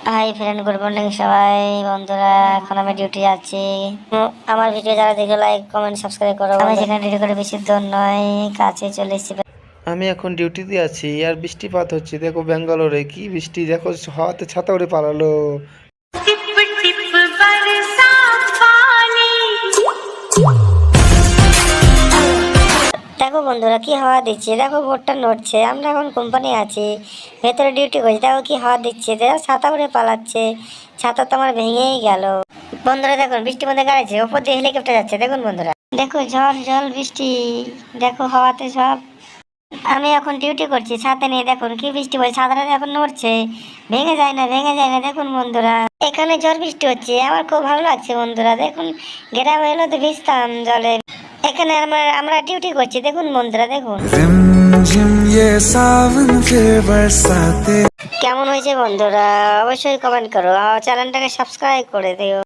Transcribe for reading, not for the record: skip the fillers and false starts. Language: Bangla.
হাই ফ্রেন্ড, গুড মর্নিং সবাই বন্ধুরা। এখন আমি ডিউটি যাচ্ছি। আমার ভিডিও যারা দেখে লাইক কমেন্ট সাবস্ক্রাইব করো। আমি যেখানে ডিউটি করে বেশি দূর নয়, কাছে চলে এসেছি। আমি এখন ডিউটিতে আছি আর বৃষ্টিপাত হচ্ছে। দেখো ব্যাঙ্গালোরে কি বৃষ্টি, দেখো হাওয়াতে ছাতা উড়ে পালালো। দেখো বন্ধুরা কি হাওয়া দিচ্ছে, দেখো বোর্ডটা নড়ছে। আমরা এখন কোম্পানি আছি, ভেতরে ডিউটি করছি। দেখো কি হাওয়া দিচ্ছে, দেখো ছাতা উড়ে পালাচ্ছে। ছাতা তো আমার ভেঙেই গেল। বন্ধুরা দেখুন বৃষ্টির মধ্যে গাড়িছে, ওপর দিয়ে হেলিকপ্টার যাচ্ছে। দেখুন বন্ধুরা, দেখো ঝড় জল বৃষ্টি, দেখো হাওয়াতে সব। আমি এখন ডিউটি করছি ছাতা নিয়ে। দেখুন কি বৃষ্টি পড়ছে, ছাতাটা এখন নড়ছে, ভেঙে যায় না, ভেঙে যায় না। দেখুন বন্ধুরা, এখানে ঝড় বৃষ্টি হচ্ছে, আমার খুব ভালো লাগছে বন্ধুরা। দেখুন গ্রামে এলো তো ভিজতাম জলে। এখানে আমরা আমরা ডিউটি করছি। দেখুন বন্ধুরা, দেখুন কেমন হয়েছে বন্ধুরা, অবশ্যই কমেন্ট করো, চ্যানেলটাকে সাবস্ক্রাইব করে দিও।